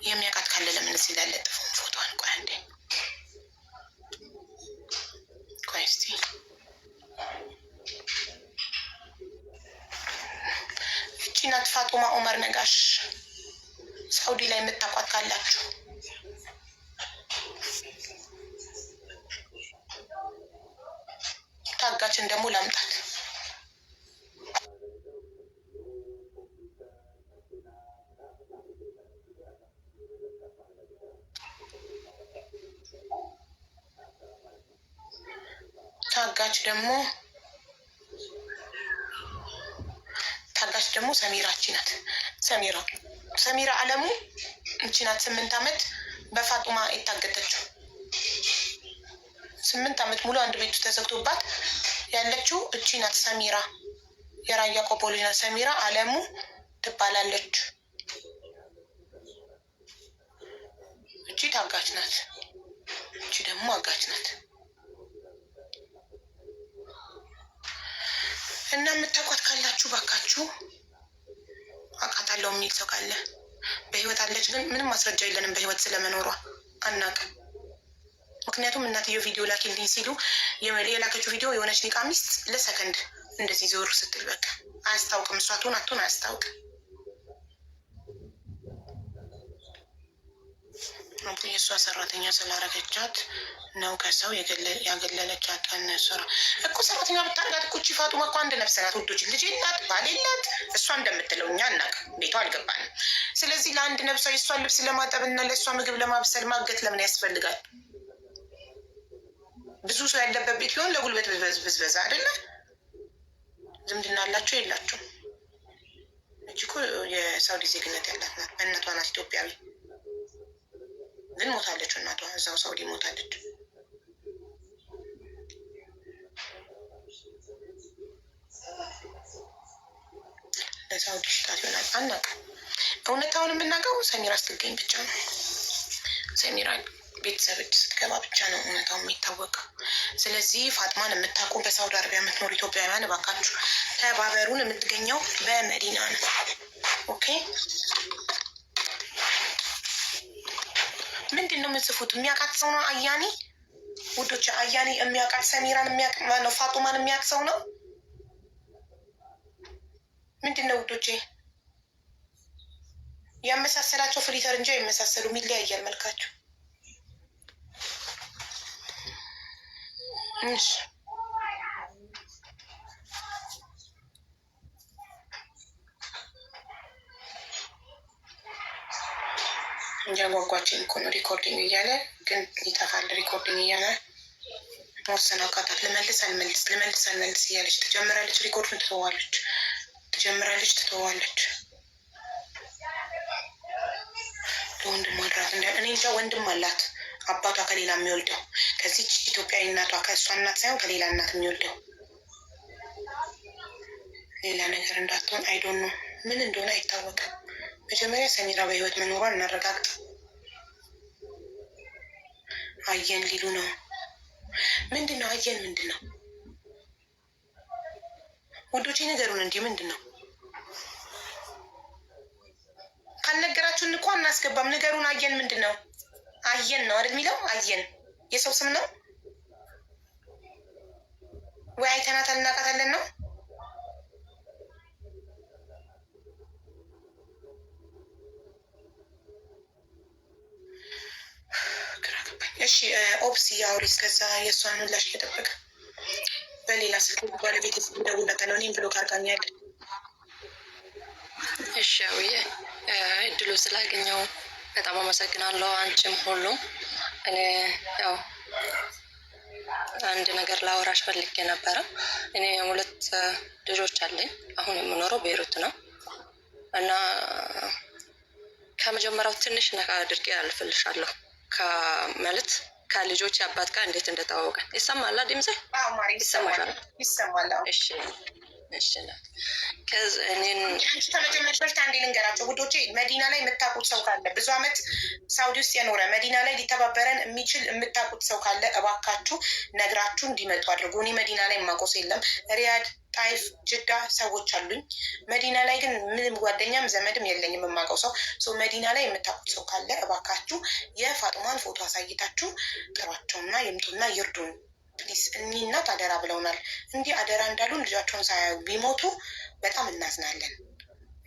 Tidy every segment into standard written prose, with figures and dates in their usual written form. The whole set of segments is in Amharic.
የሚያውቃት ካለ ለምን እዚህ ላይ ለጥፈውን ፎቶዋን? ቆይ አንዴ ቆይ እስኪ እቺ ናት ፋጡማ ኡመር ነጋሽ። ሳውዲ ላይ የምታውቋት ካላችሁ ታጋችን ደግሞ ላምጣት። ታጋች ደግሞ ሰሚራች ናት። ሰሚራ አለሙ እቺ ናት። 8 ዓመት በፋጡማ የታገተችው 8 ዓመት ሙሉ አንድ ቤቱ ተዘግቶባት ያለችው እቺ ናት። ሰሚራ የራያ ቆቦ ልጅ ናት። ሰሚራ አለሙ ትባላለች። እቺ ታጋች ናት። እቺ ደግሞ አጋች ናት። እና የምታውቋት ካላችሁ ባካችሁ አውቃታለሁ የሚል ሰው ካለ በህይወት አለች፣ ግን ምንም ማስረጃ የለንም በህይወት ስለመኖሯ አናውቅም። ምክንያቱም እናትየው ቪዲዮ ላኪልኝ ሲሉ የላከችው ቪዲዮ የሆነች ኒቃሚስት ለሰከንድ እንደዚህ ዞር ስትል በቃ አያስታውቅም። እሷ ትሆን አትሆን አያስታውቅም። የእሷ ሰራተኛ ስላረገቻት ነው ከሰው ያገለለቻት። ከነሱራ እኮ ሰራተኛ ብታረጋት እኮ እቺ ፋጡማ እኮ አንድ ነፍስ ናት ውዶች። ልጅ የላት ባል የላት። እሷ እንደምትለው እኛ አናውቅም፣ ቤቷ አልገባንም። ስለዚህ ለአንድ ነፍሷ የእሷን ልብስ ለማጠብ እና ለእሷ ምግብ ለማብሰል ማገት ለምን ያስፈልጋል? ብዙ ሰው ያለበት ቤት ቢሆን ለጉልበት ብዝበዛ አይደለ? ዝምድና አላቸው የላቸው? እቺ እኮ የሳውዲ ዜግነት ያላት ናት። በእነቷ ናት ኢትዮጵያዊ፣ ግን ሞታለች። እናቷ እዛው ሳውዲ ሞታለች። ለሳውዲ ሽጣት ይሆናል አናውቅም። እውነታውን የምናውቀው ሰሚራ ስትገኝ ብቻ ነው። ሰሚራ ቤተሰብ እጅ ስትገባ ብቻ ነው እውነታው የሚታወቀው። ስለዚህ ፋጥማን የምታውቁ በሳውዲ አረቢያ የምትኖሩ ኢትዮጵያውያን እባካችሁ ተባበሩን። የምትገኘው በመዲና ነው። ኦኬ። ምንድን ነው የምጽፉት? የሚያውቃት ሰው ነው አያኒ ውዶች። አያኒ የሚያውቃት ሰሚራን የሚያውቅ ነው፣ ፋጡማን የሚያውቅ ሰው ነው። ምንድን ነው ውዶቼ? ያመሳሰላቸው ፍሊተር እንጂ አይመሳሰሉም፣ ይለያያል መልካቸው። እሺ እያጓጓችን እኮ ነው። ሪኮርዲንግ እያለ ግን ይጠፋል። ሪኮርዲንግ እያለ ወሰን አውቃታት። ልመልስ አልመልስ እያለች ትጀምራለች። ሪኮርዱን ትተዋለች። ለወንድም አድራት እኔ እንጃ። ወንድም አላት አባቷ ከሌላ የሚወልደው ከዚች ኢትዮጵያዊ እናቷ ከእሷ እናት ሳይሆን ከሌላ እናት የሚወልደው ሌላ ነገር እንዳትሆን አይዶን ነው። ምን እንደሆነ አይታወቅም። መጀመሪያ ሰሚራ በህይወት መኖሯን እናረጋግጥ። አየን ሊሉ ነው። ምንድን ነው አየን? ምንድን ነው ውዶቼ ንገሩን። እንዲህ ምንድን ነው? ካልነገራችሁን እኮ አናስገባም። ንገሩን። አየን ምንድን ነው? አየን ነው አይደል የሚለው? አየን የሰው ስም ነው ወይ? አይተናታል እናውቃታለን ነው? እሺ ኦፕስ ያውሪ። እስከዛ የእሷን ምላሽ እየጠበቀ በሌላ ስልክ ባለቤት እንደውለታለው። እኔም ብሎ ካርጋኛለ። እሺ አውዬ እድሉ ስላገኘው በጣም አመሰግናለሁ። አንቺም ሁሉም። እኔ ያው አንድ ነገር ላወራሽ ፈልጌ ነበረ። እኔ 2 ልጆች አለኝ። አሁን የምኖረው ቤይሩት ነው እና ከመጀመሪያው ትንሽ ነካ አድርጌ አልፍልሻለሁ። ከማለት ከልጆች አባት ጋር እንዴት እንደተዋወቀን ይሰማል? ድምጼ ይሰማሻል? ይሰማል። እሺ ናት። እኔን ከመጀመሪያ በፊት አንዴ ልንገራቸው ውዶቼ። መዲና ላይ የምታውቁት ሰው ካለ ብዙ ዓመት ሳውዲ ውስጥ የኖረ መዲና ላይ ሊተባበረን የሚችል የምታውቁት ሰው ካለ እባካችሁ ነግራችሁ እንዲመጡ አድርጉ። እኔ መዲና ላይ የማውቀው ሰው የለም። ሪያድ ጣይፍ፣ ጅዳ ሰዎች አሉኝ። መዲና ላይ ግን ምንም ጓደኛም ዘመድም የለኝም የማውቀው ሰው። መዲና ላይ የምታውቁት ሰው ካለ እባካችሁ የፋጡማን ፎቶ አሳይታችሁ ጥሯቸውና ይምጡና ይርዱን ፕሊስ። እኚህ እናት አደራ ብለውናል። እንዲህ አደራ እንዳሉን ልጃቸውን ሳያዩ ቢሞቱ በጣም እናዝናለን።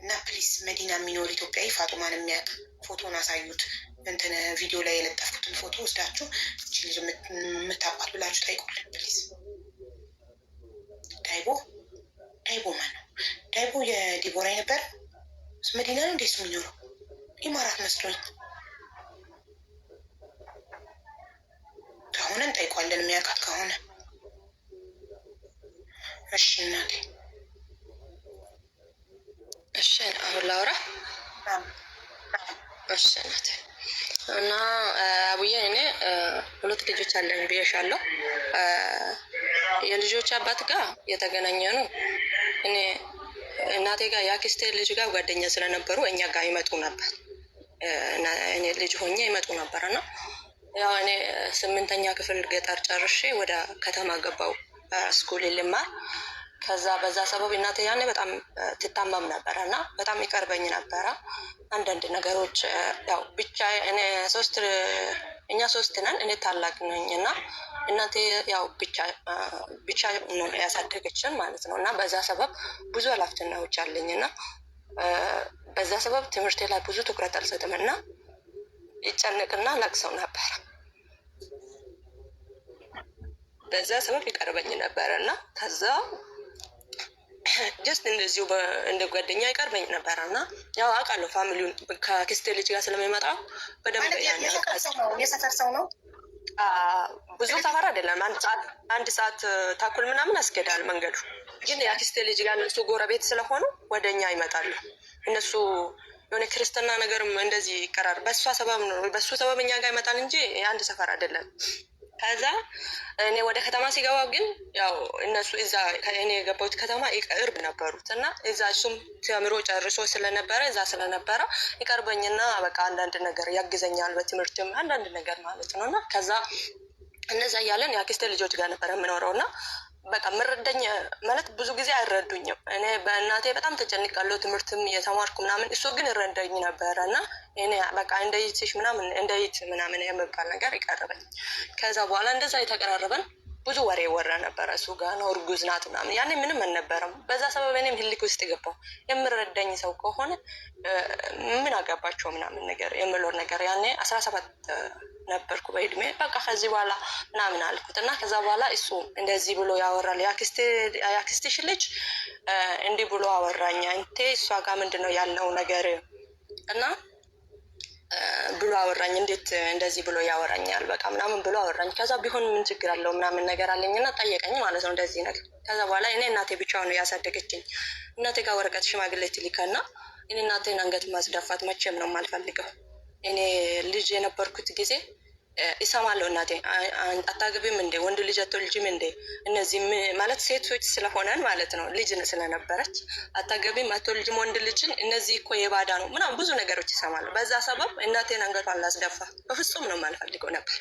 እና ፕሊስ መዲና የሚኖር ኢትዮጵያዊ ፋጡማን የሚያውቅ ፎቶን አሳዩት። እንትን ቪዲዮ ላይ የለጠፍኩትን ፎቶ ወስዳችሁ እቺ ልጅ የምታውቋት ብላችሁ ጠይቁልን ፕሊስ። ዳይቦ ማን ነው? ዳይቦ የዲቦራ የነበረ መዲና ነው እንዴት የሚኖረው? ኢማራት መስሎኝ። ከሆነ እንጠይቋለን የሚያውቃት ከሆነ። እሺ እናቴ፣ እሺ አሁን ላውራ። እሺ እናቴ እና አቡዬ እኔ 2 ልጆች አለን ብዬሻለሁ። የልጆች አባት ጋር የተገናኘ ነው። እኔ እናቴ ጋር የአክስቴ ልጅ ጋር ጓደኛ ስለነበሩ እኛ ጋር ይመጡ ነበር። እኔ ልጅ ሆኜ ይመጡ ነበር እና ያው እኔ 8ኛ ክፍል ገጠር ጨርሼ ወደ ከተማ ገባው ስኩል ልማር። ከዛ በዛ ሰበብ እናቴ ያኔ በጣም ትታመም ነበረ እና በጣም ይቀርበኝ ነበረ። አንዳንድ ነገሮች ያው ብቻ እኛ 3 ነን። እኔ ታላቅ ነኝ እና እናቴ ያው ብቻ ነው ያሳደገችን ማለት ነው። እና በዛ ሰበብ ብዙ ኃላፊነቶች አለኝ እና በዛ ሰበብ ትምህርቴ ላይ ብዙ ትኩረት አልሰጥም እና ይጨንቅና ለቅሰው ነበር። በዛ ሰበብ ይቀርበኝ ነበረ እና ከዛ ጀስት እንደዚሁ እንደ ጓደኛ ይቀርበኝ ነበረ እና ያው አውቃለሁ ፋሚሊውን ከአክስቴ ልጅ ጋር ስለሚመጣ በደንብ የሰፈር ሰው ነው። ብዙ ሰፈር አይደለም፣ 1 ሰዓት ተኩል ምናምን ያስኬዳል መንገዱ። ግን የአክስቴ ልጅ ጋር እነሱ ጎረቤት ስለሆኑ ወደኛ ይመጣሉ። እነሱ የሆነ ክርስትና ነገርም እንደዚህ ይቀራር በሱ ሰበብ እኛ ጋር ይመጣል እንጂ የአንድ ሰፈር አይደለም። ከዛ እኔ ወደ ከተማ ሲገባ ግን ያው እነሱ እዛ እኔ የገባሁት ከተማ ይቅርብ ነበሩት እና እዛ እሱም ተምሮ ጨርሶ ስለነበረ እዛ ስለነበረ ይቀርበኝና በቃ አንዳንድ ነገር ያግዘኛል፣ በትምህርትም አንዳንድ ነገር ማለት ነው። እና ከዛ እነዛ እያለን የአክስቴ ልጆች ጋር ነበረ የምኖረው እና በቃ ምረዳኝ ማለት ብዙ ጊዜ አይረዱኝም። እኔ በእናቴ በጣም ተጨንቃለሁ፣ ትምህርትም የተማርኩ ምናምን፣ እሱ ግን ይረዳኝ ነበረ እና እኔ በቃ እንደይትሽ ምናምን የምባል ነገር ይቀርበኝ። ከዛ በኋላ እንደዛ የተቀራረበን ብዙ ወሬ ወራ ነበረ። እሱ ጋር ነው እርጉዝ ናት ምናምን፣ ያኔ ምንም አልነበረም። በዛ ሰበብ እኔም ህልክ ውስጥ ገባሁ። የምረዳኝ ሰው ከሆነ ምን አገባቸው ምናምን ነገር የምለው ነገር ያኔ 17 ነበርኩ በእድሜ። በቃ ከዚህ በኋላ ምናምን አልኩት እና ከዛ በኋላ እሱ እንደዚህ ብሎ ያወራል። የአክስትሽ ልጅ እንዲህ ብሎ አወራኝ፣ አንተ እሷ ጋር ምንድነው ያለው ነገር እና ብሎ አወራኝ። እንዴት እንደዚህ ብሎ ያወራኛል በቃ ምናምን ብሎ አወራኝ። ከዛ ቢሆን ምን ችግር አለው ምናምን ነገር አለኝና ጠየቀኝ ማለት ነው እንደዚህ ነገር። ከዛ በኋላ እኔ እናቴ ብቻውን ነው ያሳደገችኝ። እናቴ ጋር ወረቀት ሽማግሌ ትልከና እኔ እናቴን አንገት ማስደፋት መቼም ነው የማልፈልገው። እኔ ልጅ የነበርኩት ጊዜ ይሰማለሁ እናቴ አታገቢም እንዴ ወንድ ልጅ አትወልጂም እንዴ እነዚህ ማለት ሴቶች ስለሆነን ማለት ነው ልጅ ስለነበረች አታገቢም አትወልጂም ወንድ ልጅን እነዚህ እኮ የባዳ ነው ምናምን ብዙ ነገሮች ይሰማለሁ። በዛ ሰበብ እናቴን አንገቷን ላስደፋ በፍጹም ነው የማልፈልገው ነበር።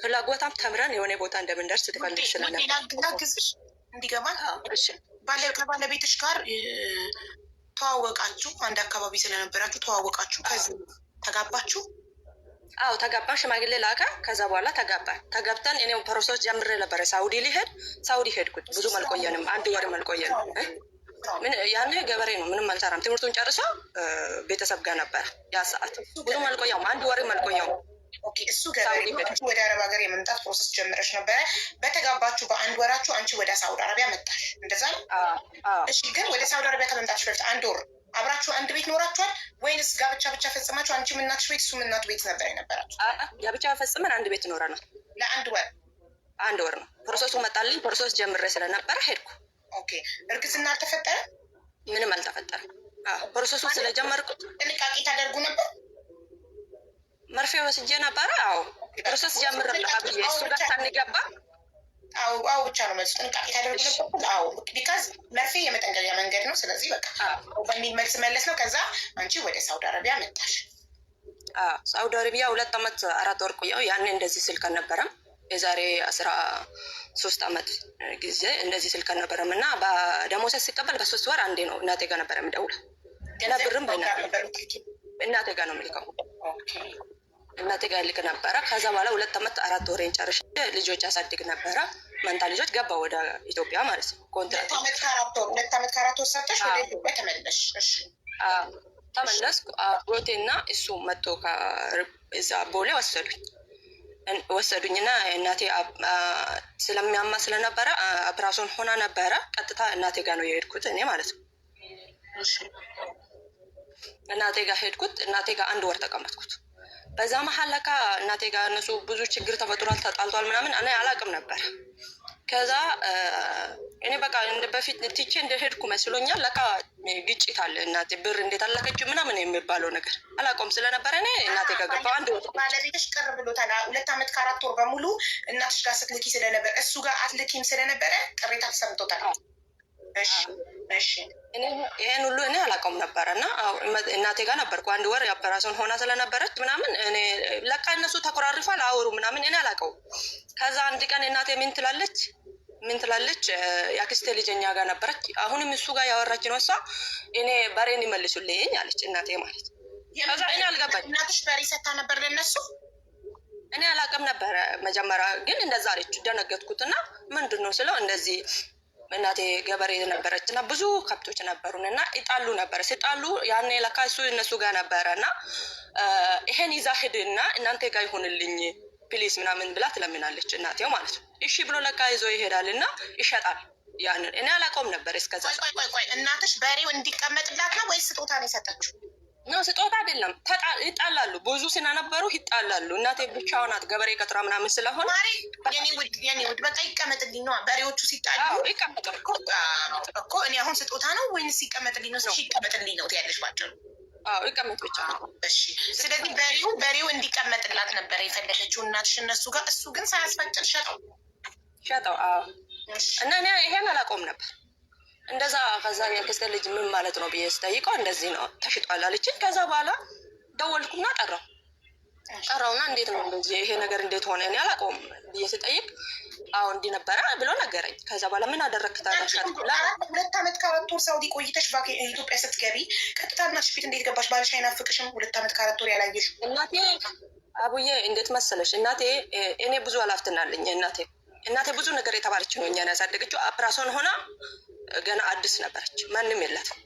ፍላጎታም ተምረን የሆነ ቦታ እንደምንደርስ ትፈልግ ስለነበር ግዝሽ እንዲገባ ከባለቤትሽ ጋር ተዋወቃችሁ? አንድ አካባቢ ስለነበራችሁ ተዋወቃችሁ? ከዚህ ተጋባችሁ? አዎ ተጋባን። ሽማግሌ ላከ። ከዛ በኋላ ተጋብተን እኔው ፕሮሰስ ጀምሬ ነበረ ሳውዲ ሄድኩት። ብዙም አልቆየንም፣ 1 ወርም አልቆየንም። ያኔ ገበሬ ነው ምንም አልሰራም። ትምህርቱን ጨርሶ ቤተሰብ ጋር ነበረ ያ ሰዓት። ብዙም አልቆየውም፣ 1 ወርም አልቆየውም። እሱ ገበሬ ወደ አረብ ሀገር የመምጣት ፕሮሰስ ጀምረሽ ነበረ። በተጋባችሁ በ1 ወራችሁ አንቺ ወደ ሳውዲ አረቢያ መጣሽ፣ እንደዛ ነው? እሺ። ግን ወደ ሳውዲ አረቢያ ከመምጣትሽ በፊት 1 ወር አብራችሁ አንድ ቤት ኖራችኋል ወይንስ ጋብቻ ብቻ ፈጽማችሁ አንቺ እናትሽ ቤት እሱም እናቱ ቤት ነበር የነበራችሁ? ጋብቻ ፈጽመን 1 ቤት ኖረናል። ለ1 ወር? 1 ወር ነው። ፕሮሰሱ መጣልኝ። ፕሮሰስ ጀምሬ ስለነበረ ሄድኩ። ኦኬ። እርግዝና አልተፈጠረም? ምንም አልተፈጠረም። ፕሮሰሱ ስለጀመርኩት ጥንቃቄ ታደርጉ ነበር? መርፌ ወስጄ ነበረ። አዎ ፕሮሰስ ጀምሬ ነበር እሱ ጋር ሳንገባ። አዎ ብቻ ነው መልስ። ጥንቃቄ ታደርጉ ነበር? አዎ ቢካዝ መርፌ የመጠንቀቂያ መንገድ ነው። ስለዚህ በቃ በሚል መልስ መለስ ነው። ከዛ አንቺ ወደ ሳውዲ አረቢያ መጣሽ? ሳውዲ አረቢያ 2 ዓመት 4 ወር ቆየሁ። ያኔ እንደዚህ ስልክ አልነበረም። የዛሬ 3 አመት ጊዜ እንደዚህ ስልክ አልነበረም እና በደሞዝ ሲቀበል በ3 ወር አንዴ ነው እናቴ ጋር ነበር የሚደውለው። ገና ብርም እናቴ ጋር ነው የሚልከው። እናቴ ጋር ልክ ነበረ። ከዛ በኋላ 2 አመት 4 ወሬን ጨርሼ ልጆች ያሳድግ ነበረ። መንታ ልጆች ገባ ወደ ኢትዮጵያ ማለት ነው። ኮንትራት 2 አመት ከ4 ወር ሰርተሽ ወደ ኢትዮጵያ ተመለሽ? እሺ ተመለስኩ። አጎቴና እሱ መጥቶ እዛ ቦሌ ወሰዱኝና እናቴ ስለሚያማ ስለነበረ ኦፕራሽን ሆና ነበረ። ቀጥታ እናቴ ጋር ነው የሄድኩት እኔ ማለት ነው። እናቴ ጋር ሄድኩት። እናቴ ጋር 1 ወር ተቀመጥኩት። በዛ መሀል ለካ እናቴ ጋር እነሱ ብዙ ችግር ተፈጥሯል፣ ተጣልቷል ምናምን እኔ አላውቅም ነበር። ከዛ እኔ በቃ በፊት ትቼ እንደሄድኩ መስሎኛል። ለካ ግጭት አለ እናቴ ብር እንዴት አለቀች ምናምን የሚባለው ነገር አላውቅም ስለነበረ እኔ እናቴ ጋር ገባሁ። 1 ወር ባለቤትሽ ቅር ብሎታል። 2 አመት ከ4 ወር በሙሉ እናትሽ ጋር ስትልኪ ስለነበረ እሱ ጋር አትልኪም ስለነበረ ቅሬታ ተሰምቶታል። እሺ ይሄን ሁሉ እኔ አላውቀውም ነበረ እና እናቴ ጋር ነበርኩ 1 ወር ኦፕራሽን ሆና ስለነበረች ምናምን እኔ ለካ እነሱ ተኮራርፏል አወሩ ምናምን እኔ አላውቀውም። ከዛ አንድ ቀን እናቴ ምን ትላለች ያክስቴ ልጅ እኛ ጋር ነበረች። አሁንም እሱ ጋር ያወራች ነው እሷ። እኔ በሬን ይመልሱልኝ አለች እናቴ ማለት። ከዛ እኔ አልገባኝ። እናትሽ በሬ ሰታ ነበር ለነሱ? እኔ አላውቅም ነበረ መጀመሪያ ግን እንደዛ አለች። ደነገጥኩትና ምንድነው ስለው እንደዚህ እናቴ ገበሬ ነበረች እና ብዙ ከብቶች ነበሩን እና ይጣሉ ነበረ። ሲጣሉ ያኔ ለካ እሱ እነሱ ጋር ነበረ እና ይሄን ይዛ ሂድና እናንተ ጋር ይሁንልኝ ፕሊስ ምናምን ብላ ትለምናለች እናቴው ማለት ነው። እሺ ብሎ ለካ ይዞ ይሄዳል እና ይሸጣል። ያንን እኔ አላውቀውም ነበር እስከዛ። ቆይ እናትሽ በሬው እንዲቀመጥላት ነው ወይስ ስጦታ ነው የሰጠችው? ነው ስጦታ አይደለም። ይጣላሉ፣ ብዙ ሲናነበሩ ይጣላሉ። እናቴ ብቻዋን ናት ገበሬ ቀጥራ ምናምን ስለሆነ የኔ ውድ በቃ ይቀመጥልኝ ነው። በሬዎቹ ሲጣሉ ይቀመጣል እኮ እኔ አሁን ስጦታ ነው ወይንስ ይቀመጥልኝ ነው? ይቀመጥልኝ ነው ትያለሽ ባጭሩ? ይቀመጥ ብቻ ነው። እሺ ስለዚህ በሬው እንዲቀመጥላት ነበር የፈለገችው እናትሽ እነሱ ጋር። እሱ ግን ሳያስፈቅድ ሸጠው። እና እኔ ይሄን አላውቀውም ነበር እንደዛ። ከዛ የክስተ ልጅ ምን ማለት ነው ብዬ ስጠይቀው እንደዚህ ነው ተሽጧል አለችኝ። ከዛ በኋላ ደወልኩና ጠራውና እንዴት ነው እንደዚህ ይሄ ነገር እንዴት ሆነ እኔ አላውቀውም ብዬ ስጠይቅ አዎ እንዲህ ነበረ ብሎ ነገረኝ። ከዛ በኋላ ምን አደረግክ ታዲያ? 2 አመት ከ4 ወር ሳውዲ ቆይተሽ ኢትዮጵያ ስትገቢ ቀጥታ እናትሽ ቤት እንዴት ገባሽ? ባልሽ አይናፍቅሽም? 2 አመት ከ4 ወር ያላየሽ እናቴ አቡዬ እንዴት መሰለሽ እናቴ እኔ ብዙ ኃላፊነት አለኝ። እናቴ ብዙ ነገር የተባለች ነው እኛን ያሳደገችው። ኦፕራሽን ሆና ገና አዲስ ነበረች፣ ማንም የላትም።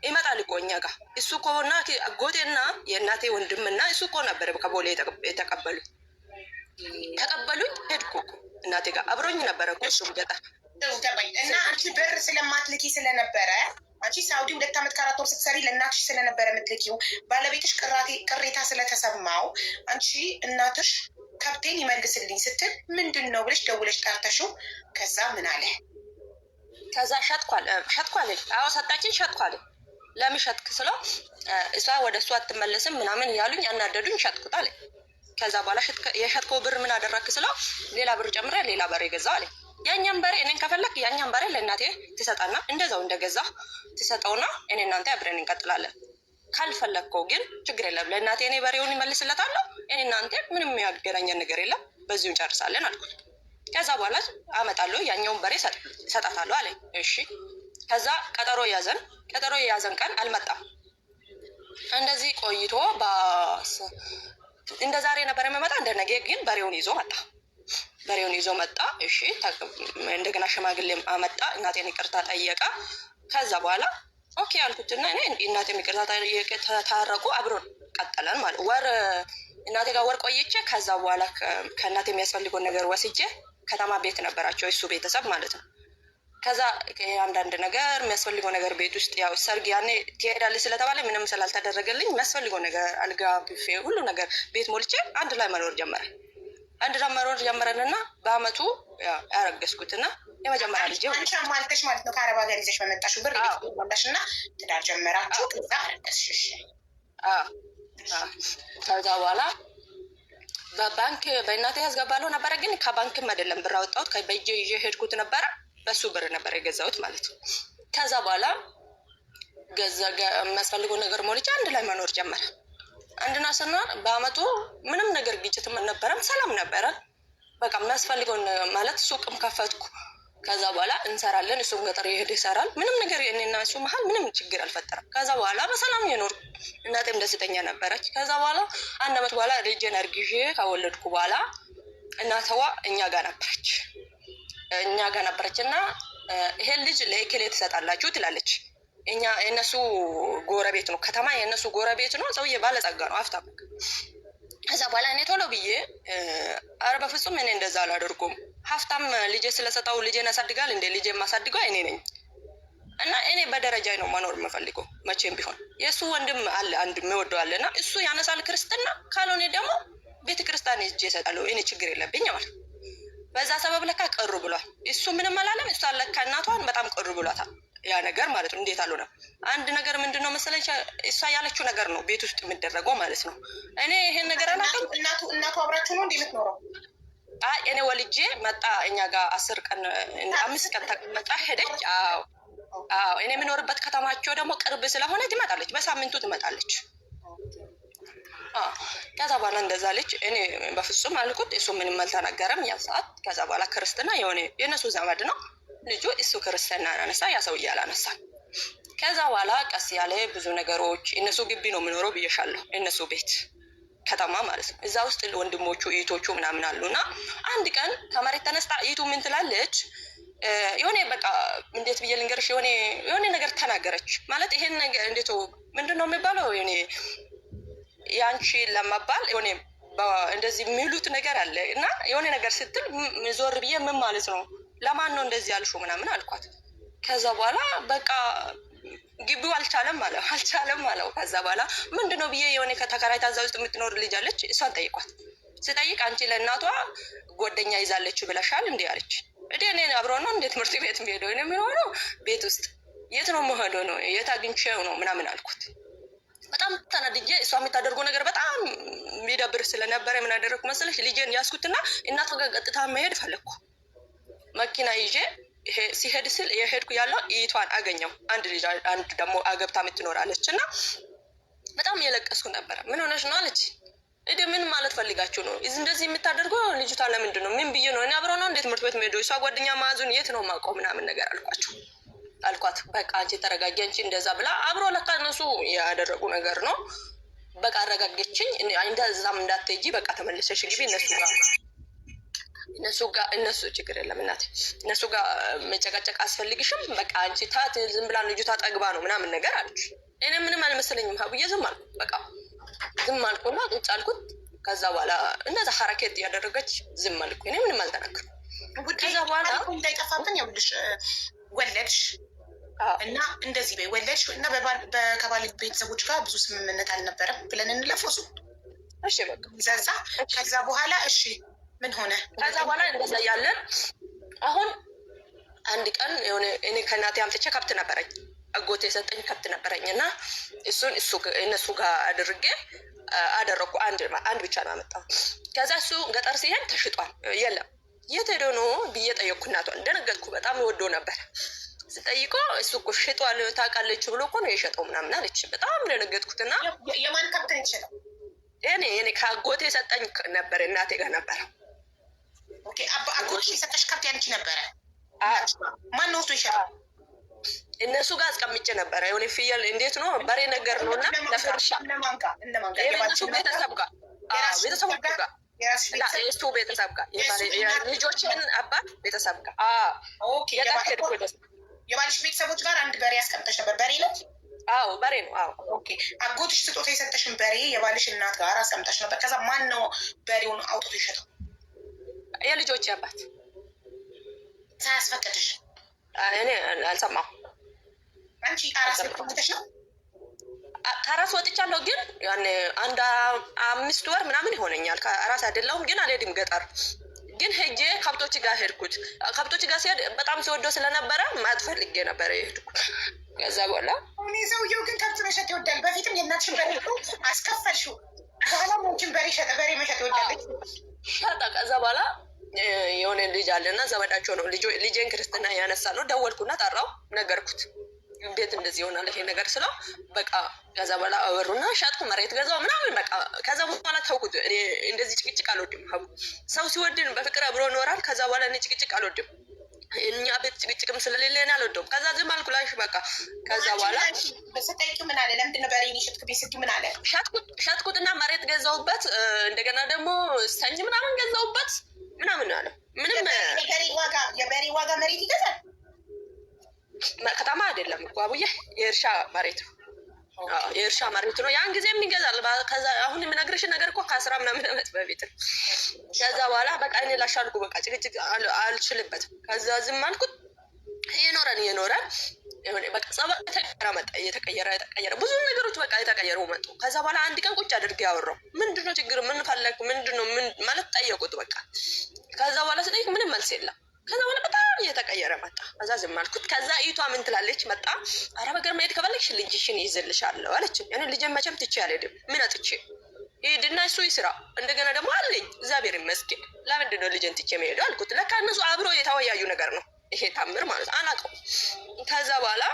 ይመጣል እኮ እኛ ጋር እሱ እኮ እናቴ አጎቴና የእናቴ ወንድምና እሱ እኮ ነበር ከቦሌ የተቀበሉኝ። ሄድኩ እኮ እናቴ ጋር አብሮኝ ነበረ እኮ እሱ ገጠር እና አንቺ ብር ስለማትልኪ ስለነበረ አንቺ ሳውዲ 2 አመት ከ4 ወር ስትሰሪ ለእናትሽ ስለነበረ የምትልኪው ባለቤትሽ ቅሬታ ስለተሰማው አንቺ እናትሽ ከብቴን ይመልስልኝ ስትል ምንድን ነው ብለሽ ደውለሽ ጠርተሽው ከዛ ምን አለ? ከዛ ሸጥኳል። አዎ ሰጣችን ሸጥኳል። ለምን ሸጥክ ስለው እሷ ወደ እሱ አትመለስም ምናምን እያሉኝ ያናደዱኝ ሸጥኩት አለ። ከዛ በኋላ የሸጥከው ብር ምን አደረግክ ስለው ሌላ ብር ጨምረ ሌላ በሬ ገዛው አለ። ያኛን በሬ እኔን ከፈለክ ያኛን በሬ ለእናቴ ትሰጣና እንደዛው እንደገዛ ትሰጠውና እኔ እናንተ አብረን እንቀጥላለን። ካልፈለግከው ግን ችግር የለም ለእናቴ እኔ በሬውን ይመልስለታለሁ። እኔ እናንተ ምንም የሚያገናኘን ነገር የለም፣ በዚሁ እንጨርሳለን አልኩት። ከዛ በኋላ አመጣለሁ ያኛውን በሬ ሰጣታለሁ አለ። እሺ ከዛ ቀጠሮ የያዘን ቀን አልመጣም። እንደዚህ ቆይቶ እንደ ዛሬ ነበር የሚመጣ፣ እንደ ነገ ግን በሬውን ይዞ መጣ። እሺ እንደገና ሽማግሌ አመጣ። እናቴን ይቅርታ ጠየቃ። ከዛ በኋላ ኦኬ አልኩትና እኔ እናቴን ይቅርታ ታረቁ፣ አብሮን ቀጠለን ማለት እናቴ ጋር ወር ቆይቼ ከዛ በኋላ ከእናቴ የሚያስፈልገውን ነገር ወስጄ ከተማ ቤት ነበራቸው እሱ ቤተሰብ ማለት ነው። ከዛ አንዳንድ ነገር የሚያስፈልገው ነገር ቤት ውስጥ ያው ሰርግ ያኔ ትሄዳለች ስለተባለ ምንም ስላልተደረገልኝ የሚያስፈልገው ነገር አልጋ፣ ቢፌ፣ ሁሉ ነገር ቤት ሞልቼ አንድ ላይ መኖር ጀመረንና በአመቱ ያረገዝኩትና የመጀመሪያ ልጅ አንቺ ማልተሽ ማለት ነው። ከአረብ ሀገር ይዘሽ በመጣሽው ብር ቤትሽ እና ትዳር ጀመራችሁ። ከዛ አረገዝሽ። ከዛ በኋላ በባንክ በእናቴ ያስገባለሁ ነበረ፣ ግን ከባንክም አይደለም ብር አወጣሁት በእጄ ይዤ ሄድኩት ነበረ። በሱ ብር ነበር የገዛሁት ማለት ነው። ከዛ በኋላ የሚያስፈልገው ነገር ሞልቼ አንድ ላይ መኖር ጀመረ። አንድና ስናር በአመቱ ምንም ነገር ግጭትም አልነበረም፣ ሰላም ነበረ። በቃ የሚያስፈልገውን ማለት ሱቅም ከፈትኩ። ከዛ በኋላ እንሰራለን። እሱም ገጠር የሄደ ይሰራል። ምንም ነገር እኔና እሱ መሀል ምንም ችግር አልፈጠረም። ከዛ በኋላ በሰላም የኖርኩ እናቴም ደስተኛ ነበረች። ከዛ በኋላ 1 ዓመት በኋላ ልጄን አርግዤ ከወለድኩ በኋላ እናተዋ እኛ ጋር ነበረች እና ይሄን ልጅ ለእከሌ ትሰጣላችሁ ትላለች። የእነሱ ጎረቤት ነው፣ ከተማ የእነሱ ጎረቤት ነው። ሰውዬ ባለጸጋ ነው፣ ሀብታም። ከዛ በኋላ እኔ ቶሎ ብዬ ኧረ በፍጹም እኔ እንደዛ አላደርጉም። ሀብታም ልጄ ስለሰጠው ልጄን ያሳድጋል እንደ ልጄ የማሳድገው እኔ ነኝ እና እኔ በደረጃ ነው መኖር የምፈልገው መቼም ቢሆን። የእሱ ወንድም አለ አንድ የሚወደው አለ እና እሱ ያነሳል ክርስትና፣ ካልሆነ ደግሞ ቤተ ክርስቲያን ሄጄ እሰጣለሁ። እኔ ችግር የለብኝ ማለት በዛ ሰበብ ለካ ቅሩ ብሏል። እሱ ምንም አላለም። እሷ ለካ እናቷን በጣም ቅሩ ብሏታል። ያ ነገር ማለት ነው። እንዴት አልሆነም? አንድ ነገር ምንድነው መሰለኝ እሷ ያለችው ነገር ነው ቤት ውስጥ የሚደረገው ማለት ነው። እኔ ይሄን ነገር አላውቅም። እናቱ አብራችሁ ነው እንዴ የምትኖረው? አይ እኔ ወልጄ መጣ እኛ ጋር 10 ቀን 5 ቀን ተቀመጣ ሄደች። አዎ እኔ የምኖርበት ከተማቸው ደግሞ ቅርብ ስለሆነ ትመጣለች፣ በሳምንቱ ትመጣለች። ከዛ በኋላ እንደዛ ልጅ እኔ በፍጹም አልኩት። እሱ ምንም አልተናገረም ያ ሰዓት። ከዛ በኋላ ክርስትና የሆነ የእነሱ ዘመድ ነው ልጁ፣ እሱ ክርስትና አናነሳ፣ ያ ሰውዬ አላነሳም። ከዛ በኋላ ቀስ ያለ ብዙ ነገሮች እነሱ ግቢ ነው የምኖረው ብዬሻለሁ፣ እነሱ ቤት ከተማ ማለት ነው። እዛ ውስጥ ወንድሞቹ እህቶቹ ምናምን አሉና አንድ ቀን ከመሬት ተነስታ እህቱ ምን ትላለች፣ የሆነ በቃ እንዴት ብዬ ልንገርሽ፣ የሆነ ነገር ተናገረች ማለት ይሄን ነገር እንዴት ምንድነው የሚባለው የሆነ ያንቺ ለመባል የሆነ እንደዚህ የሚሉት ነገር አለ እና የሆነ ነገር ስትል ዞር ብዬ ምን ማለት ነው ለማን ነው እንደዚህ ያልሽው ምናምን አልኳት። ከዛ በኋላ በቃ ግቢው አልቻለም አለው። ከዛ በኋላ ምንድነው ብዬ የሆነ ከተከራይታ እዛ ውስጥ የምትኖር ልጅ አለች፣ እሷን ጠይቋት። ስጠይቅ አንቺ ለእናቷ ጓደኛ ይዛለች ብለሻል እንዴ አለች። እኔ አብረው ነው እንዴት ትምህርት ቤት የሚሄደው እኔ የሚሆነው ቤት ውስጥ የት ነው የምሄደው ነው የት አግኝቼው ነው ምናምን አልኩት። በጣም ተናድጄ እሷ የምታደርገው ነገር በጣም የሚደብር ስለነበረ ምን አደረግኩ መሰለሽ፣ ልጄን ያዝኩትና እናቷ ጋር ቀጥታ መሄድ ፈለግኩ። መኪና ይዤ ሲሄድ ስል የሄድኩ ያለው እይቷን አገኘው። አንድ ልጅ አንድ ደግሞ አገብታ የምትኖራለች እና በጣም እየለቀስኩ ነበረ። ምን ሆነሽ ነው አለች። ምን ማለት ፈልጋችሁ ነው እንደዚህ የምታደርገው ልጅቷ? ለምንድን ነው ምን ብዬ ነው እኔ አብረው ነው እንዴት ትምህርት ቤት የምሄደው እሷ ጓደኛ ማዙን የት ነው የማውቀው ምናምን ነገር አልኳት። በቃ አንቺ ተረጋጊ አንቺ እንደዛ ብላ አብሮ ለካ እነሱ ያደረጉ ነገር ነው። በቃ አረጋገችኝ። እንደዛም እንዳትሄጂ በቃ ተመልሰሽ ግቢ እነሱ ችግር የለም እናቴ እነሱ ጋር መጨቃጨቅ አስፈልግሽም። በቃ አንቺ ታት ዝም ብላ ልጅቷ ጠግባ ነው ምናምን ነገር አለች። እኔ ምንም አልመሰለኝም ሀቡዬ ዝም አልኩ። በቃ ዝም አልኩና ቁጭ አልኩት። ከዛ በኋላ እንደዛ ሐረከት ያደረገች ዝም አልኩ። እኔ ምንም አልተናገርኩም። ከዛ በኋላ እንዳይጠፋብን ያውልሽ ወለድሽ እና እንደዚህ በይ ወለድሽ እና ከባል ቤተሰቦች ጋር ብዙ ስምምነት አልነበረም ብለን እንለፈሱ። እሺ በቃ ዘዛ ከዛ በኋላ እሺ ምን ሆነ? ከዛ በኋላ እንደዛ ያለን አሁን አንድ ቀን የሆነ እኔ ከእናቴ አምጥቼ ከብት ነበረኝ፣ አጎቴ የሰጠኝ ከብት ነበረኝ እና እነሱ ጋር አድርጌ አደረግኩ። አንድ ብቻ ነው አመጣው። ከዛ እሱ ገጠር ሲሄድ ተሽጧል። የለም የት ሄዶ ነው ብዬ ጠየቅኩ። እናቷን ደነገጥኩ። በጣም ወዶ ነበር። ስጠይቆ እሱ እኮ ሽጧል ታውቃለች ብሎ እኮ ነው የሸጠው ምናምን አለች። በጣም ደነገጥኩትና የማን ከብት ነው የተሸጠው? እኔ ከአጎቴ የሰጠኝ ነበር፣ እናቴ ጋር ነበረ። ኦኬ አጎቴ የሰጠሽ ከብት ያንቺ ነበረ? ማን ነው እሱ ይሸጣል? እነሱ ጋር አስቀምጬ ነበረ። የሆነ ፍየል እንዴት ነው በሬ ነገር ነው እና ለፍርሻ የእነሱ ቤተሰብ ጋር የእሱ ቤተሰብ ጋር ልጆችን አባት ቤተሰብ ጋር የባልሽ ቤተሰቦች ጋር አንድ በሬ ያስቀምጠሽ ነበር። በሬ ነው? አዎ በሬ ነው። አዎ ኦኬ። አጎትሽ ስጦታ የሰጠሽን በሬ የባልሽ እናት ጋር አስቀምጠሽ ነበር። ከዛ ማን ነው በሬውን አውጥቶ ይሸጠው? የልጆች አባት ሳያስፈቅድሽ? እኔ አልሰማሁም። አንቺ አራስ ወጥተሽ ነው? ከአራስ ወጥቻለሁ፣ ግን ያኔ አንድ 5 ወር ምናምን ይሆነኛል። ከአራስ አይደለሁም፣ ግን አልሄድም ገጠር። ግን ሄጄ ከብቶች ጋር ሄድኩት። ከብቶች ጋር ሲሄድ በጣም ሲወደው ስለነበረ ማትፈልጌ ነበረ የሄድኩት። ከዛ በኋላ እኔ ሰውየው ግን ከብት መሸጥ ይወዳል። በፊትም የእናትሽን በሬ አስከፈልሽው፣ በኋላ ሞችን በሬ ሸጠ። በሬ መሸጥ ይወዳለች ሸጠ። ከዛ በኋላ የሆነ ልጅ አለና ዘመዳቸው ነው። ልጄን ክርስትና ያነሳ ነው። ደወልኩና ጠራው፣ ነገርኩት። እንዴት እንደዚህ ይሆናል ይሄ ነገር ስለው በቃ ከዛ በኋላ አወሩና ሻጥኩ መሬት ገዛው ምናምን በቃ ከዛ በኋላ ተውኩት። እኔ እንደዚህ ጭቅጭቅ አልወድም። ሰው ሲወድን በፍቅር አብሮ ይኖራል። ከዛ በኋላ እኔ ጭቅጭቅ አልወድም። እኛ ቤት ጭቅጭቅም ስለሌለ እኔ አልወደውም። ከዛ ዝም አልኩ ላሽ በቃ ከዛ በኋላ በሰጠይቅ ምን አለ? ለምንድን ነው በሬ ሸጥክ? ቤት ምን አለ? ሻጥኩትና መሬት ገዛውበት እንደገና ደግሞ ሰኝ ምናምን ገዛውበት ምናምን አለ። ምንም የበሬ ዋጋ መሬት ይገዛል። ከተማ አይደለም እኮ አቡዬ የእርሻ መሬት ነው። የእርሻ መሬት ነው። ያን ጊዜም ይገዛል። ከዛ አሁን የምነግርሽ ነገር እኮ ከ10 ምናምን ዓመት በፊት ነው። ከዛ በኋላ በቃ እኔ ላሻልኩ በቃ ጭቅጭቅ አልችልበትም። ከዛ ዝም አልኩት። እየኖረን በቃ ጸባይ እየተቀየረ ብዙ ነገሮች በቃ የተቀየሩ መጡ። ከዛ በኋላ አንድ ቀን ቁጭ አድርጌ ያወራው ምንድነው ችግር ምን ፈለግ ምንድነው ምን ማለት ጠየቁት። በቃ ከዛ በኋላ ስጠይቅ ምንም መልስ የለም። ከዛ በኋላ በጣም እየተቀየረ መጣ። ከዛ ዝም አልኩት። ከዛ ኢቷ ምን ትላለች መጣ አረብ ሀገር መሄድ ከፈለግሽ ልጅሽን ይይዝልሻለሁ አለች። እኔ ልጄን መቼም ትቼ አልሄድም። ምን አጥቼ ሂድና እሱ ይስራ እንደገና ደግሞ አለኝ እግዚአብሔር ይመስገን። ለምንድን ነው ልጄን ትቼ መሄደው አልኩት። ለካ እነሱ አብሮ የተወያዩ ነገር ነው ይሄ ታምር ማለት አላውቀውም። ከዛ በኋላ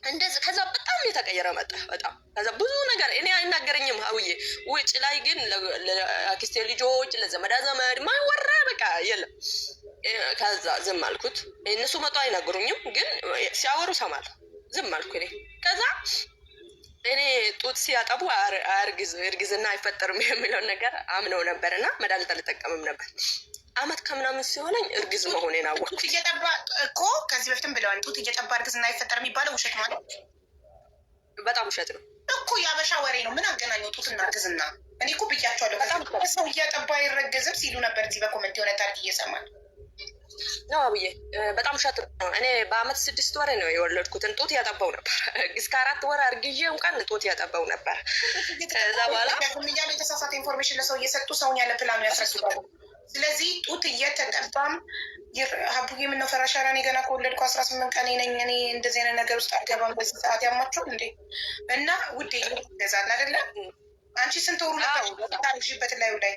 እንደዚህ ከዛ በጣም እየተቀየረ መጣ። በጣም ከዛ ብዙ ነገር እኔ አይናገረኝም አውዬ ውጭ ላይ ግን ለአክስቴ ልጆች ለዘመዳ ዘመድ ማይወራ በቃ የለም። ከዛ ዝም አልኩት። እነሱ መጡ አይናገሩኝም፣ ግን ሲያወሩ ሰማለሁ። ዝም አልኩ እኔ። ከዛ እኔ ጡት ሲያጠቡ እርግዝና አይፈጠርም የሚለውን ነገር አምነው ነበርና መድኃኒት አልጠቀምም ነበር። አመት ከምናምን ሲሆነኝ እርግዝ መሆኔን አወቅኩ። ጡት እየጠባ እኮ ከዚህ በፊትም ብለዋል። ጡት እየጠባ እርግዝና አይፈጠር የሚባለው ውሸት ማለት በጣም ውሸት ነው እኮ። የአበሻ ወሬ ነው። ምን አገናኘው ጡትና እርግዝና? እኔ እኮ ብያቸዋለሁ። ሰው እያጠባ አይረገዝም ሲሉ ነበር እዚህ በኮመንት የሆነ ታሪክ እየሰማል ነው አብዬ። በጣም ውሸት ነው። እኔ በአመት 6 ወር ነው የወለድኩትን ጡት ያጠባው ነበር። እስከ 4 ወር አርግዤ እንኳን ጡት ያጠባው ነበር። ከዛ በኋላ እያሉ የተሳሳተ ኢንፎርሜሽን ለሰው እየሰጡ ሰውን ያለ ፕላኑ ያስረሱታል። ስለዚህ ጡት እየተጠባም ሀቡዬ ምነው ፈራሻራ? እኔ ገና ከወለድኩ 18 ቀን ነኝ። እኔ እንደዚህ አይነት ነገር ውስጥ አልገባም። በዚህ ሰዓት ያማቸውን እንዴ እና ውዴ ይገዛል አይደለ? አንቺ ስንት ወሩ ነበር ታርግሽበት ላዩ ላይ?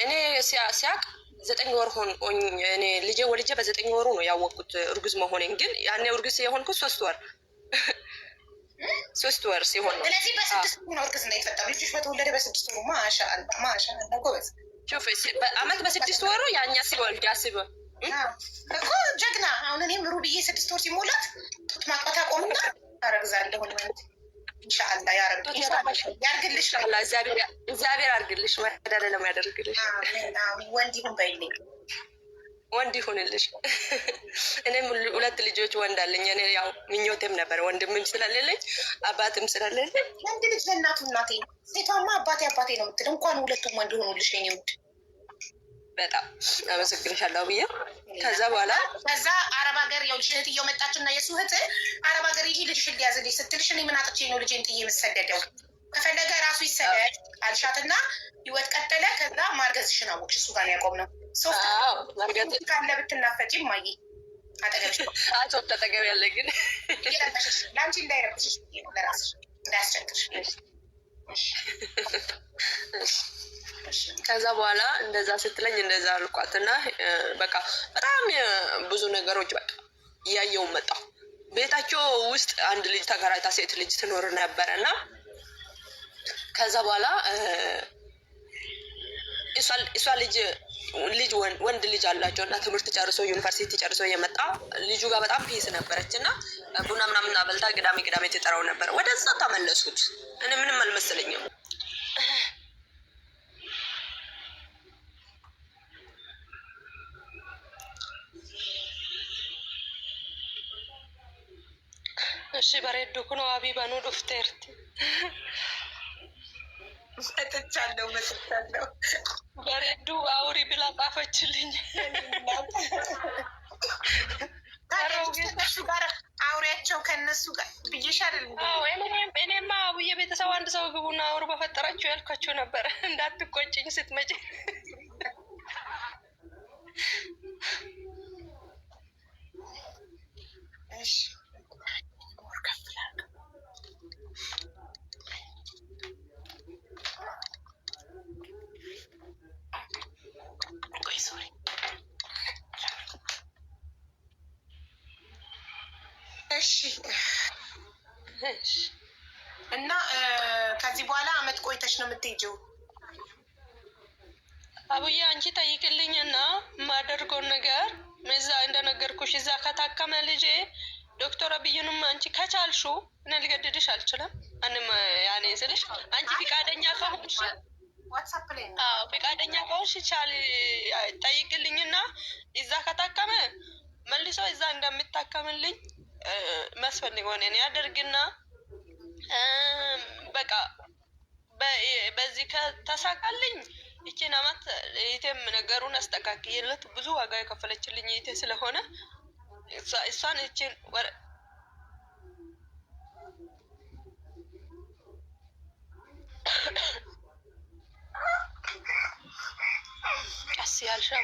እኔ ሲያቅ 9 ወር ሆኝ እኔ ልጄ ወልጄ በ9 ወሩ ነው ያወቅኩት እርጉዝ መሆኔን። ግን ያኔ እርጉዝ የሆንኩት 3 ወር ሲሆን ነው። ስለዚህ በ6 ወሩ ነው እርግዝና የተፈጠረው። ልጅሽ በተወለደ በ6 ወሩ ማሻአላ ጎበዝ። አመት በ6 ወሩ ያኛ ሲወልድ አስበ እኮ ጀግና። አሁን እኔም ሩብዬ 6 ወር ሲሞላት ጡት ማጥባት አቆምና አረግዛለሁ ማለት ኢንሻአላ ያርግልሽ። እግዚአብሔር ያርግልሽ። መደረለም ያደርግልሽ። ወንድ ይሁን በይልኝ። ወንድ ይሁንልሽ። እኔም 2 ልጆች ወንድ አለኝ። እኔ ያው ምኞቴም ነበር ወንድምም ስለሌለኝ አባትም ስለሌለኝ። ወንድ ልጅ ለእናቱ እናቴ፣ ሴቷማ አባቴ ነው የምትል። እንኳን 2ቱም ወንድ ሆኑልሽ የኔ ውድ። በጣም አመሰግንሻለሁ ብዬ ከዛ በኋላ አረብ ሀገር ያው እህትየው መጣችና የሱ እህት አረብ ሀገር ይሄ ልጅሽን ሊያዝልሽ ስትልሽ እኔ ምን አጥቼ ነው ልጄን ጥዬ የምሰደደው? ከፈለገ ራሱ ይሰደድ አልሻትና ህይወት ቀጠለ። ከዛ ማርገዝሽን አወቅሽ። እሱ ጋር ያቆም ነው ካለ ብትናፈጪ ማየ አጠገብሽ ተጠገብ ያለ ግን ለአንቺ እንዳይረብሽሽ ለራስሽ እንዳያስቸግርሽ። ከዛ በኋላ እንደዛ ስትለኝ እንደዛ አልኳትና በቃ በጣም ብዙ ነገሮች በቃ እያየው መጣሁ። ቤታቸው ውስጥ አንድ ልጅ ተከራይታ ሴት ልጅ ትኖር ነበረና ከዛ በኋላ እሷ ልጅ ወንድ ልጅ አላቸው እና ትምህርት ጨርሶ ዩኒቨርሲቲ ጨርሶ የመጣ ልጁ ጋር በጣም ፒስ ነበረች እና ቡና ምናምን አበልታ ቅዳሜ ትጠራው ነበር። ወደዛ ተመለሱት። እኔ ምንም አልመሰለኝም። እሺ በሬዱ ኩኖ አቢባኑ ዱፍቴርቲ መጥቻለሁ በሬዱ አውሪ ብላ ጻፈችልኝ። ከነሱ ጋር አውሪያቸው ከነሱ ጋር ብዬሻል። እኔማ አቡዬ ቤተሰብ አንድ ሰው ግቡና አውሩ በፈጠራቸው ያልኳቸው ነበረ። እንዳትቆጭኝ ስትመጪ። እሺ እሺ እና ከዚህ በኋላ አመት ቆይተሽ ነው የምትሄጂው? አቡዬ አንቺ ጠይቅልኝና የማደርገውን ነገር እዛ እንደነገርኩሽ እዛ ከታከመ ልጄ ዶክተር አብይንም አንቺ ከቻልሹ እኔ ልገድድሽ አልችልም። አንም ያኔ ስልሽ አንቺ ፍቃደኛ ከሆንሽ ፍቃደኛ ከሆንሽ ቻል ጠይቅልኝና እዛ ከታከመ መልሶ እዛ እንደምታከምልኝ መስፈልግ ሆነ እኔ ያደርግና በቃ በዚህ ከተሳካልኝ ይቺን አመት ይቴም ነገሩን አስተካክዬለት ብዙ ዋጋ የከፈለችልኝ ይቴ ስለሆነ እሷን ይቺን ቀስ ያልሻው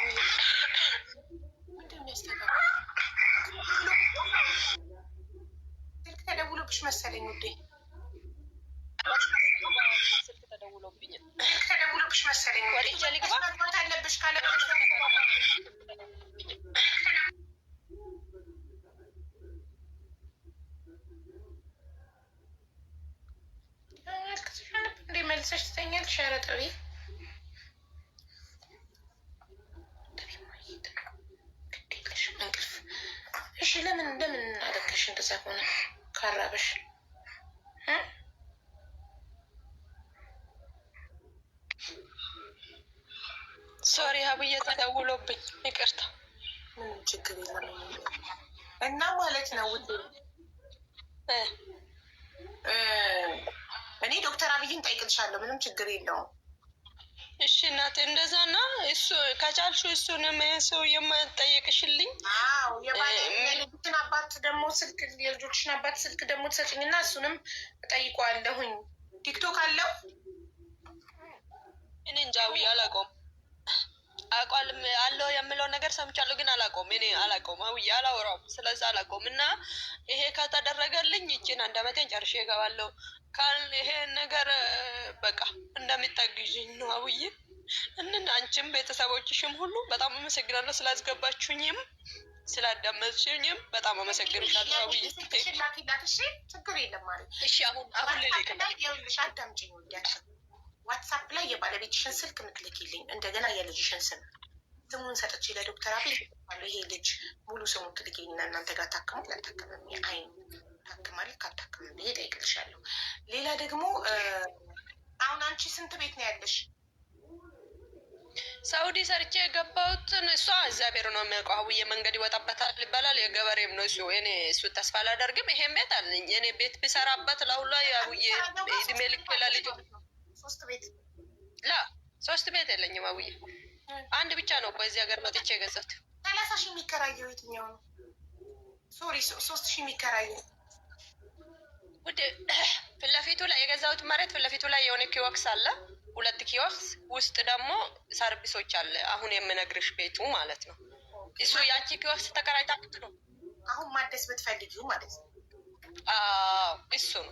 ስልክ ተደውሎብሽ መሰለኝ ውዴ። ስልክ ተደውሎብኝ ተደውሎብሽ መሰለኝ ወጥቼ ልግባ መስማት አለብሽ ካለ እንዴ መልሰሽ ትተኛለሽ? ኧረ ጥሪ እንቅልፍ። እሺ ለምን አደረግሽ እንደዛ ሆነ? ካራበሽ ሶሪ ሀብዬ ተደውሎብኝ ይቅርታ። ምንም ችግር የለም እና ማለት ነው ውድ እኔ ዶክተር አብይን ጠይቅልሻለሁ። ምንም ችግር የለውም። እሺ እናቴ እንደዛ ና እሱ ከቻልሹ እሱንም ሰው የማጠየቅሽልኝ የልጅን አባት ደግሞ ስልክ የልጆችን አባት ስልክ ደግሞ ትሰጭኝ እና እሱንም እጠይቀዋለሁኝ። ቲክቶክ አለው? እኔ እንጃ ብዬ አላውቀውም። አቋልም አለው የምለው ነገር ሰምቻለሁ፣ ግን አላውቀውም። እኔ አላውቀውም አውዬ አላወራውም። ስለዛ አላውቀውም እና ይሄ ከተደረገልኝ ይችን 1 አመቴን ጨርሼ እገባለሁ። ይሄ ነገር በቃ እንደሚታግዥኝ ነው አውዬ። አንቺም ቤተሰቦችሽም ሁሉ በጣም አመሰግናለሁ። ስላስገባችሁኝም ስላዳመጥሽኝም በጣም አመሰግንሻለሁ አውዬ። ችግር የለም ማለት እሺ። አሁን ልልሽ አዳምጪኝ ወዲያቸው ዋትሳፕ ላይ የባለቤትሽን ስልክ ምትልኪልኝ፣ እንደገና የልጅሽን ስሙን ሰጥቼ ለዶክተር አቤል ይሄ ልጅ ሙሉ ስሙን ትልኪልኝና እናንተ ጋር ታክሙ ለታከመም አይን ታክማል ካታክም ብዬ እጠይቅልሻለሁ። ሌላ ደግሞ አሁን አንቺ ስንት ቤት ነው ያለሽ? ሳውዲ ሰርቼ የገባሁትን እሷ እግዚአብሔር ነው የሚያውቀው። አውዬ መንገድ ይወጣበታል ይባላል። የገበሬም ነው እሱ። እኔ እሱ ተስፋ አላደርግም። ይሄን ቤት አለኝ። እኔ ቤት ብሰራበት ለሁላ አውዬ እድሜ ልክ ለልጁ 3 ቤት 3 ቤት የለኝም አውዬ። አንድ ብቻ ነው በዚህ ሀገር መጥቼ የገዛሁት። 30 ሺህ የሚከራየው የትኛው ነው? ሶሪ 3 ሺህ የሚከራየው ውድ ፊት ለፊቱ ላይ የገዛሁት መሬት ፊት ለፊቱ ላይ የሆነ ኪዮክስ አለ፣ 2 ኪዮክስ ውስጥ ደግሞ ሰርቪሶች አለ። አሁን የምነግርሽ ቤቱ ማለት ነው። እሱ ያቺ ኪዮክስ ተከራይታ ነው አሁን ማደስ ብትፈልጊው ማለት ነው።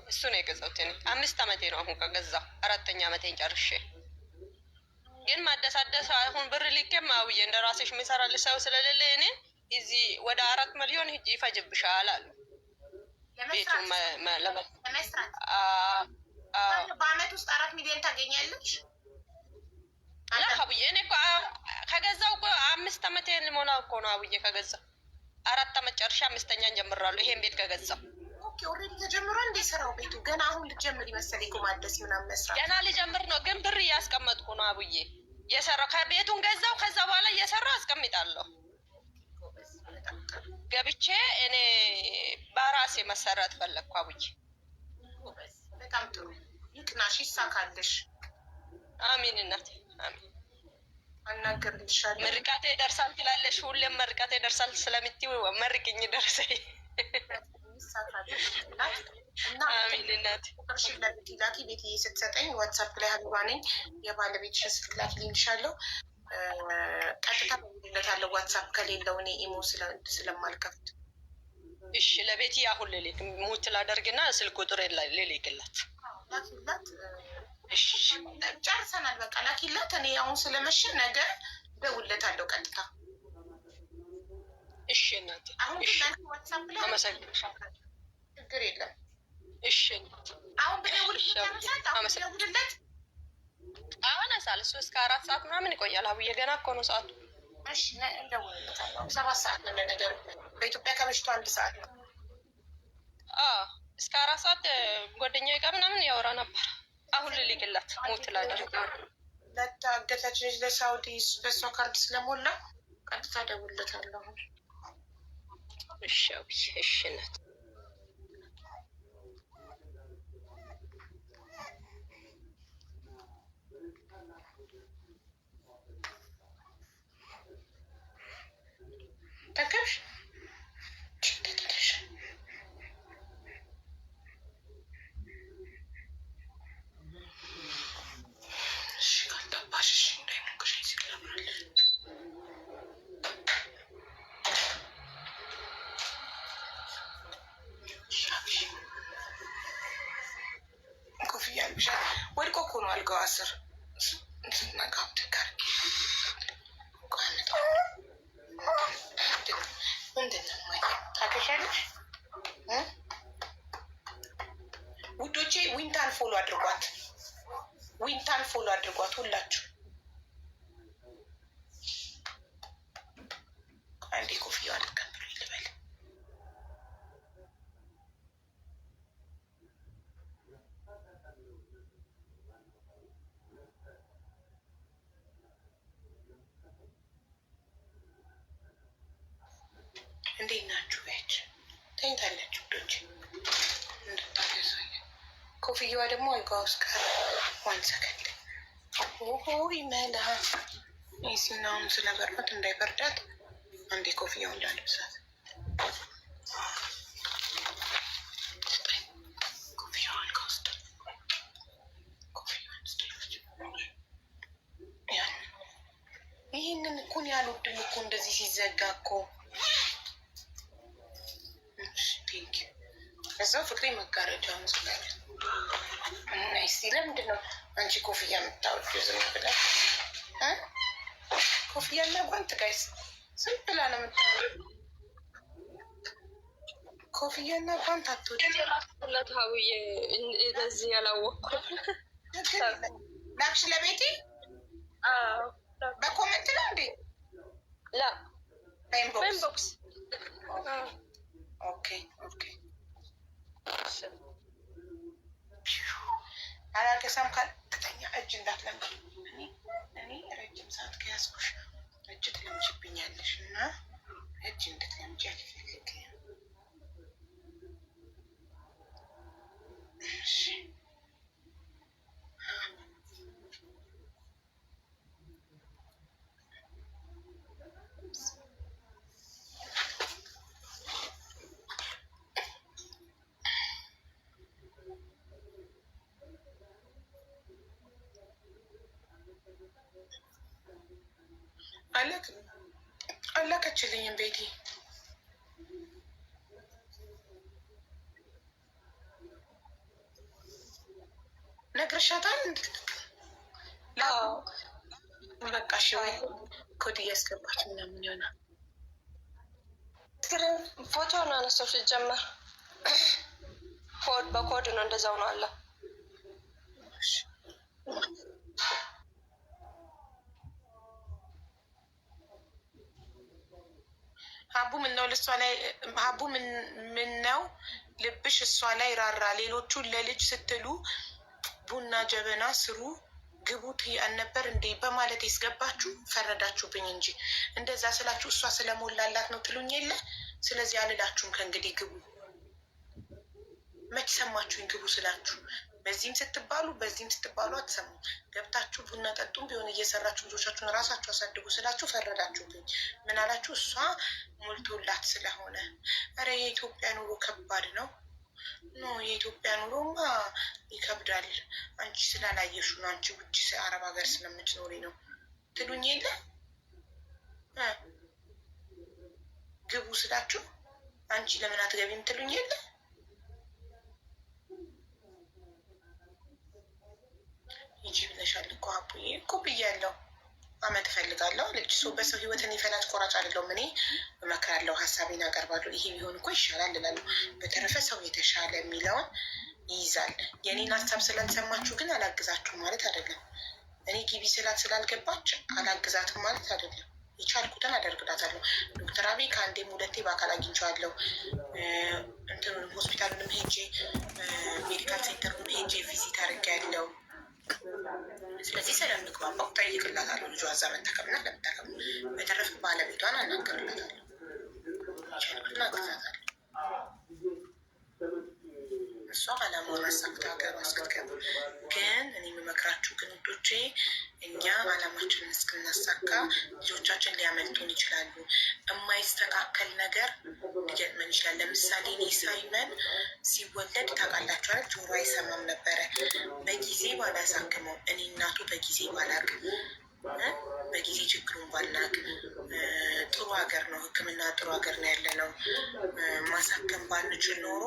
እሱ ነው የገዛሁት። እኔ 5 አመቴ ነው አሁን ከገዛሁ 4ኛ አመቴን ጨርሼ። ግን ማደሳደስ አሁን ብር ልኬም አውዬ እንደ ራስሽ የሚሰራልሽ ሰው ስለሌለ እኔ እዚህ ወደ 4 ሚሊዮን ይፈጅብሻል አሉ። ቤቱ ለመስራት በአመት ውስጥ 4 ሚሊዮን ታገኛለች። አውዬ እኔ ከገዛው 5 አመቴ ሊሞላ እኮ ነው አውዬ ከገዛው 4 አመት ጨርሼ 5ኛን ጀምራለሁ። ይሄን ቤት ከገዛው ኦልሬዲ ተጀምሮ እንደ ስራው ቤቱ ገና አሁን ልጀምር ይመስለኝ እኮ ማደስ ምናምን መስራት ገና ልጀምር ነው። ግን ብር እያስቀመጥኩ ነው አቡዬ የሰራው። ከቤቱን ገዛው ከዛ በኋላ እየሰራው አስቀምጣለሁ። ገብቼ እኔ በራሴ መሰራት ፈለግኩ አቡዬ። በጣም ጥሩ ይቅናሽ፣ ይሳካልሽ። አሚን እናቴ አሚን። አናገርልሻለሁ። ምርቃቴ ደርሳል ትላለሽ። ሁሌም ምርቃቴ ደርሳል ስለምትይው መርቅኝ ደርሰኝ። እና ቁጥርሽን ላኪ ቤትዬ ስትሰጠኝ ዋትሳፕ ላይ ሀቢባ ነኝ የባለቤትሽን ስልክ ላኪልኝ እልሻለሁ። ቀጥታ በሚልለታለሁ ዋትሳፕ ከሌለው እኔ ኢሞ ስለማልከፍት። እሺ ለቤት አሁን ልልክ ሙት ላደርግና ስልክ ቁጥር ልልክላት። ላኪላት። ጨርሰናል በቃ ላኪላት። እኔ አሁን ስለመሸ ነገ እደውልለታለሁ ቀጥታ። እሺ እናቴ አሁን ዋትሳፕ ላይ አመሰግናለሁ። ችግር የለም። እሺ አሁን ብደውልለት አነሳል። 3 እስከ 4 ሰዓት ምናምን ይቆያል። አብዬ ገና እኮ ነው ሰዓቱ። እሺ እደውልለታለሁ። 7 ሰዓት ነው ለነገሩ፣ በኢትዮጵያ ከምሽቱ 1 ሰዓት ነው። እስከ 4 ሰዓት ጓደኛዬ ጋር ምናምን ያወራ ነበር። አሁን ልልክላት ሞት ላደርግ ለታገተች ልጅ ለሳውዲ በሷ ካርድ ስለሞላ ቀጥታ እደውልለታለሁ። እሺ እሺ ናት። ተከብሽ ኮፍያ አልብሻት ወድቆ እኮ ነው አልጋዋ ስር ምንድን ነው ታገሻለሽ ውዶቼ? ዊንታን ፎሎ አድርጓት፣ ዊንታን ፎሎ አድርጓት ሁላችሁ። አንዴ ኮፍያዋ ልቀብሉ ይልበል። እንዴት ናችሁ? ያች ተኝታለች ውዶች። ኮፍያዋ ደግሞ አልጋዋ ውስጥ ቀረ። 1 ሰከንድ ይመላ ሲናውን ስለበርበት እንዳይበርዳት አንዴ ኮፍያው እንዳልብሳት። ኮፍያዋ አልጋ ውስጥ ይህንን እኮን ያልወድም እኮ እንደዚህ ሲዘጋ እኮ እዛው ፍቅሬ መጋረጃ መስላለ። እስቲ ለምንድን ነው አንቺ ኮፍያ የምታወጂው? ዝም ብለሽ ኮፍያና ጓንት ጋይስ ዝም ብላ ነው የምታወጂው። ኮፍያና ጓንት አትወጂም? ለታውዬ በዚህ ያላወቅኩት ላክሽ ለቤቴ በኮመንት ነው እንዴ? ላ በኢንቦክስ። ኦኬ አላገሳም ካልተኛ እጅ እንዳትለምጂ። እኔ ረጅም ሰዓት ከያዝኩሽ እጅ ትለምጂብኛለሽ እና እጅ እንድትለምጂ አልፈልግም። አላከችልኝም ቤቲ። ነግረሻታል? በቃ እሺ። ወይ ኮድ እያስገባች ምናምን ይሆናል። ፎቶ ነው አነሳው ሲጀመር በኮድ ነው እንደዛው ነው አለ። ሀቡ ምን ነው ለሷ ላይ ሀቡ ምን ነው ልብሽ እሷ ላይ ራራ። ሌሎቹን ለልጅ ስትሉ ቡና ጀበና ስሩ ግቡት አልነበር እንዴ በማለት ያስገባችሁ ፈረዳችሁብኝ እንጂ እንደዛ ስላችሁ እሷ ስለሞላላት ነው ትሉኝ የለ። ስለዚህ አልላችሁም ከእንግዲህ ግቡ። መች ሰማችሁኝ? ግቡ ስላችሁ በዚህም ስትባሉ በዚህም ስትባሉ አትሰሙ። ገብታችሁ ቡና ጠጡም ቢሆን እየሰራችሁ ልጆቻችሁን ራሳችሁ አሳድጉ ስላችሁ ፈረዳችሁብኝ። ምን አላችሁ? እሷ ሞልቶላት ስለሆነ። ኧረ የኢትዮጵያ ኑሮ ከባድ ነው። ኖ የኢትዮጵያ ኑሮማ ይከብዳል። አንቺ ስላላየሹ ነው። አንቺ ውጭ አረብ ሀገር ስለምትኖሪ ነው ትሉኝ የለ። ግቡ ስላችሁ አንቺ ለምን አትገቢም ትሉኝ የለ። ሂጂ ብለሻል እኮ አቡዬ እኮ ብያለሁ። አመት እፈልጋለሁ አለች። ሰው በሰው ህይወትን የፈላጭ ቆራጭ አይደለሁም። እኔ እመክራለሁ፣ ሀሳቤን አቀርባለሁ። ይሄ ቢሆን እኮ ይሻላል እላለሁ። በተረፈ ሰው የተሻለ የሚለውን ይይዛል። የኔን ሀሳብ ስላልሰማችሁ ግን አላግዛችሁም ማለት አይደለም። እኔ ግቢ ስላት ስላልገባች አላግዛትም ማለት አይደለም። የቻልኩትን አደርግላታለሁ። ዶክተር አብይ ከአንዴም ሁለቴ በአካል አግኝቼዋለሁ። እንትኑንም ሆስፒታሉንም ሄጄ ሜዲካል ሴንተሩንም ሄጄ ቪዚት አድርጌያለሁ። ስለዚህ ስለምግባባው ጠይቅላታለሁ። ልጇ እዛ መታከምና ለመታከም በተረፈ ባለቤቷን አናገርላታለሁ። የቻልኩትን አግዛታለሁ። እሷ አላማውን አሳክታ ሀገሯ እስክትገባ ግን እኔ የምመክራችሁ ግን ውዶቼ፣ እኛ አላማችንን እስክናሳካ ልጆቻችን ሊያመልጡን ይችላሉ። የማይስተካከል ነገር ሊገጥመን ይችላል። ለምሳሌ እኔ ሳይመን ሲወለድ ታውቃላችኋል፣ ጆሮ አይሰማም ነበረ። በጊዜ ባላሳክመው እኔ እናቱ በጊዜ ባላቅ በጊዜ ችግሩን ባናቅ፣ ጥሩ ሀገር ነው ሕክምና ጥሩ ሀገር ነው ያለ ነው። ማሳከም ባንችል ኖሮ